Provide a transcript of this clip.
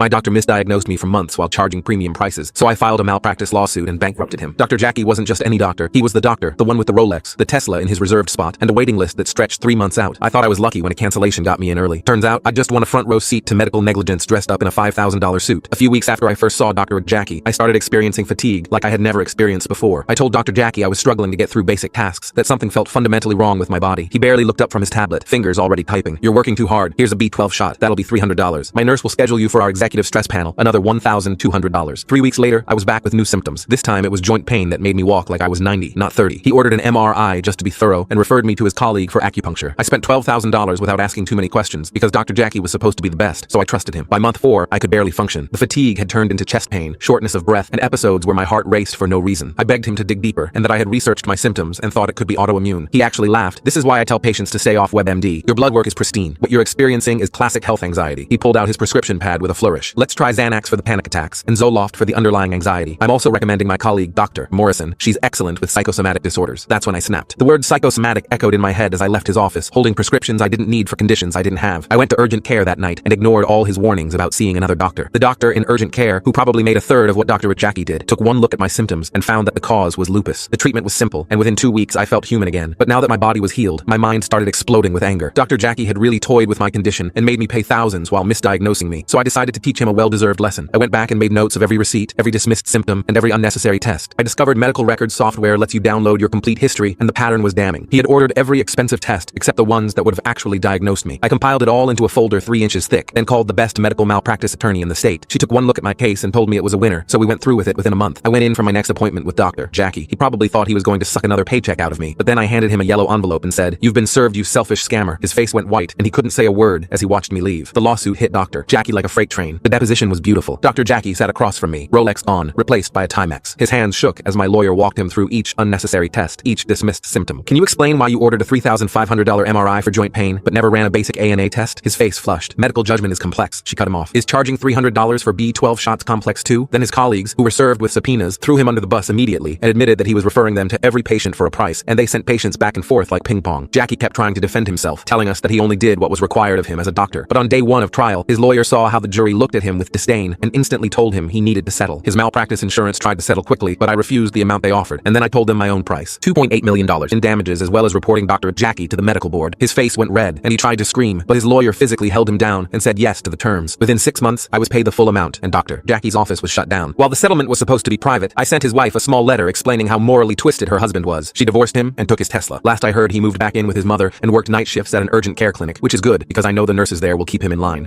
My doctor misdiagnosed me for months while charging premium prices, so I filed a malpractice lawsuit and bankrupted him. Dr. Jackie wasn't just any doctor, he was the doctor, the one with the Rolex, the Tesla in his reserved spot, and a waiting list that stretched 3 months out. I thought I was lucky when a cancellation got me in early. Turns out, I just won a front row seat to medical negligence dressed up in a $5,000 suit. A few weeks after I first saw Dr. Jackie, I started experiencing fatigue like I had never experienced before. I told Dr. Jackie I was struggling to get through basic tasks, that something felt fundamentally wrong with my body. He barely looked up from his tablet, fingers already typing. "You're working too hard. Here's a B12 shot. That'll be $300. My nurse will schedule you for our executive stress panel. Another $1,200. 3 weeks later, I was back with new symptoms. This time it was joint pain that made me walk like I was 90, not 30. He ordered an MRI just to be thorough and referred me to his colleague for acupuncture. I spent $12,000 without asking too many questions because Dr. Jackie was supposed to be the best, so I trusted him. By month 4, I could barely function. The fatigue had turned into chest pain, shortness of breath, and episodes where my heart raced for no reason. I begged him to dig deeper and that I had researched my symptoms and thought it could be autoimmune. He actually laughed. "This is why I tell patients to stay off WebMD. Your blood work is pristine. What you're experiencing is classic health anxiety." He pulled out his prescription pad with a flourish. "Let's try Xanax for the panic attacks and Zoloft for the underlying anxiety. I'm also recommending my colleague Dr. Morrison. She's excellent with psychosomatic disorders." That's when I snapped. The word psychosomatic echoed in my head as I left his office, holding prescriptions I didn't need for conditions I didn't have. I went to urgent care that night and ignored all his warnings about seeing another doctor. The doctor in urgent care, who probably made a third of what Dr. Jackie did, took one look at my symptoms and found that the cause was lupus. The treatment was simple, and within 2 weeks I felt human again. But now that my body was healed, my mind started exploding with anger. Dr. Jackie had really toyed with my condition and made me pay thousands while misdiagnosing me, so I decided to teach him a well-deserved lesson. I went back and made notes of every receipt, every dismissed symptom, and every unnecessary test. I discovered medical records software lets you download your complete history, and the pattern was damning. He had ordered every expensive test except the ones that would have actually diagnosed me. I compiled it all into a folder 3 inches thick, then called the best medical malpractice attorney in the state. She took one look at my case and told me it was a winner, so we went through with it within a month. I went in for my next appointment with Dr. Jackie. He probably thought he was going to suck another paycheck out of me, but then I handed him a yellow envelope and said, "You've been served, you selfish scammer." His face went white, and he couldn't say a word as he watched me leave. The lawsuit hit Dr. Jackie like a freight train. The deposition was beautiful. Dr. Jackie sat across from me, Rolex on, replaced by a Timex. His hands shook as my lawyer walked him through each unnecessary test, each dismissed symptom. "Can you explain why you ordered a $3,500 MRI for joint pain, but never ran a basic ANA test?" His face flushed. "Medical judgment is complex." She cut him off. "Is charging $300 for B12 shots complex too?" Then his colleagues, who were served with subpoenas, threw him under the bus immediately and admitted that he was referring them to every patient for a price, and they sent patients back and forth like ping pong. Jackie kept trying to defend himself, telling us that he only did what was required of him as a doctor. But on day 1 of trial, his lawyer saw how the jury looked at him with disdain and instantly told him he needed to settle. His malpractice insurance tried to settle quickly, but I refused the amount they offered, and then I told them my own price, $2.8 million in damages, as well as reporting Dr. Jackie to the medical board. His face went red, and he tried to scream, but his lawyer physically held him down and said yes to the terms. Within 6 months, I was paid the full amount, and Dr. Jackie's office was shut down. While the settlement was supposed to be private, I sent his wife a small letter explaining how morally twisted her husband was. She divorced him and took his Tesla. Last I heard, he moved back in with his mother and worked night shifts at an urgent care clinic, which is good because I know the nurses there will keep him in line.